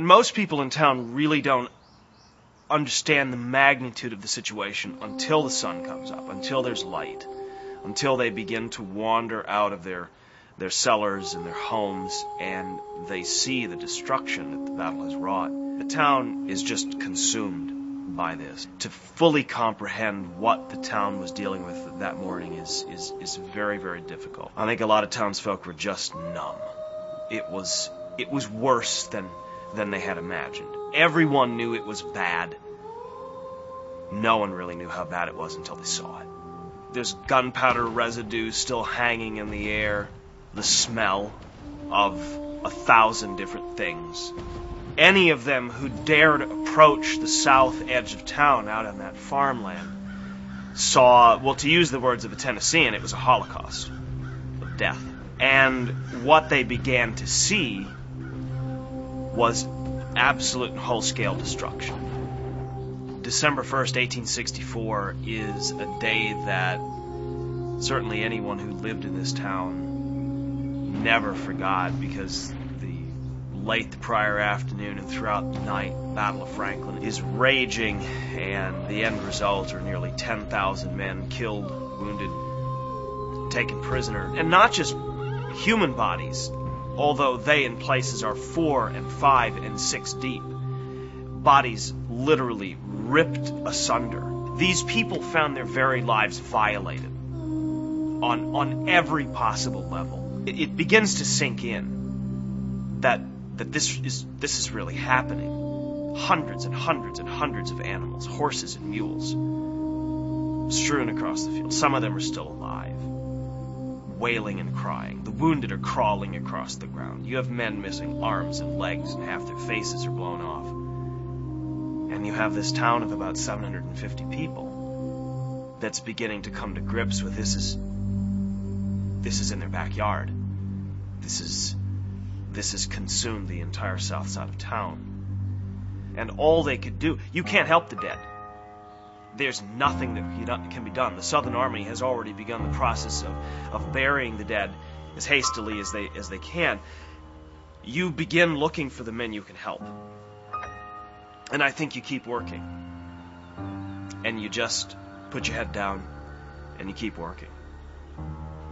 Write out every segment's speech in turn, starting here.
Most people in town really don't understand the magnitude of the situation until the sun comes up, until there's light, until they begin to wander out of their cellars and their homes, and they see the destruction that the battle has wrought. The town is just consumed by this. To fully comprehend what the town was dealing with that morning is very, very difficult. I think a lot of townsfolk were just numb. It was worse than they had imagined. Everyone knew it was bad. No one really knew how bad it was until they saw it. There's gunpowder residue still hanging in the air, the smell of 1,000 different things. Any of them who dared approach the south edge of town out on that farmland saw, well, to use the words of a Tennessean, it was a holocaust of death. And what they began to see was absolute and whole-scale destruction. December 1st, 1864 is a day that certainly anyone who lived in this town never forgot, because late the prior afternoon and throughout the night, the Battle of Franklin is raging, and the end result are nearly 10,000 men killed, wounded, taken prisoner. And not just human bodies, although they in places are 4 and 5 and 6 deep. Bodies literally ripped asunder. These people found their very lives violated on every possible level. It begins to sink in that this is really happening. Hundreds and hundreds and hundreds of animals, horses and mules, strewn across the field. Some of them are still alive, wailing and crying. The wounded are crawling across the ground. You have men missing arms and legs, and half their faces are blown off. And you have this town of about 750 people that's beginning to come to grips with this is in their backyard. This has consumed the entire south side of town. And all they could do, you can't help the dead. There's nothing that can be done. The Southern Army has already begun the process of burying the dead as hastily as they can. You begin looking for the men you can help. And I think you keep working. And you just put your head down and you keep working.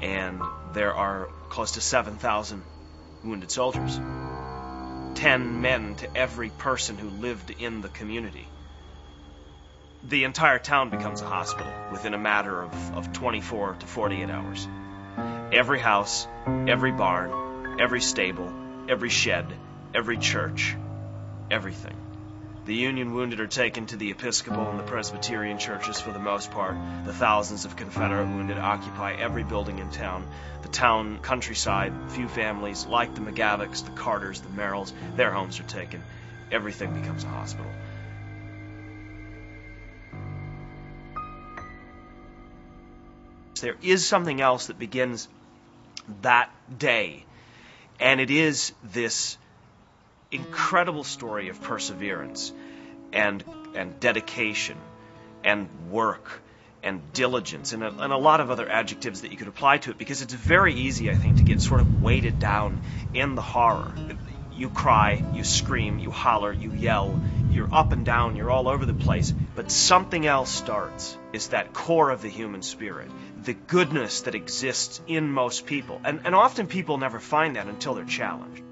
And there are close to 7,000 wounded soldiers. 10 men to every person who lived in the community. The entire town becomes a hospital within a matter of 24 to 48 hours. Every house, every barn, every stable, every shed, every church, everything. The Union wounded are taken to the Episcopal and the Presbyterian churches for the most part. The thousands of Confederate wounded occupy every building in town. The town countryside, few families like the McGavocks, the Carters, the Merrills, their homes are taken. Everything becomes a hospital. There is something else that begins that day, and it is this incredible story of perseverance and dedication and work and diligence and a lot of other adjectives that you could apply to it, because it's very easy, I think, to get sort of weighted down in the horror. You cry, you scream, you holler, you yell, you're up and down, you're all over the place, but something else starts. It's that core of the human spirit, the goodness that exists in most people, and often people never find that until they're challenged.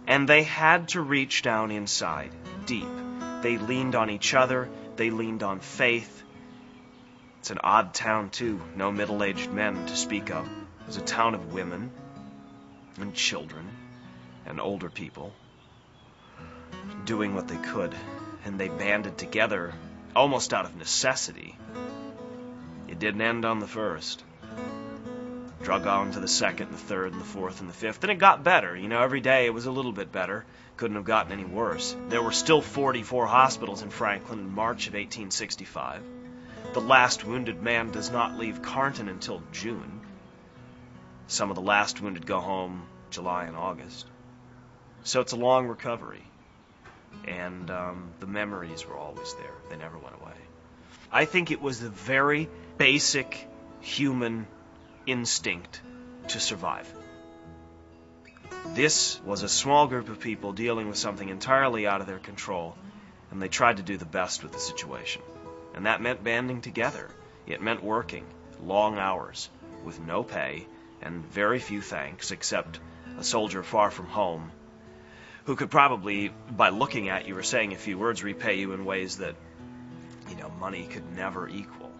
And they had to reach down inside, deep. They leaned on each other. They leaned on faith. It's an odd town, too. No middle-aged men to speak of. It was a town of women and children and older people doing what they could. And they banded together almost out of necessity. It didn't end on the first. Drug on to the second, the third, and the fourth, and the fifth. And it got better. Every day it was a little bit better. Couldn't have gotten any worse. There were still 44 hospitals in Franklin in March of 1865. The last wounded man does not leave Carnton until June. Some of the last wounded go home July and August. So it's a long recovery. And the memories were always there. They never went away. I think it was the very basic human instinct to survive. This was a small group of people dealing with something entirely out of their control, and they tried to do the best with the situation. And that meant banding together. It meant working long hours with no pay and very few thanks, except a soldier far from home who could probably, by looking at you or saying a few words, repay you in ways that, money could never equal.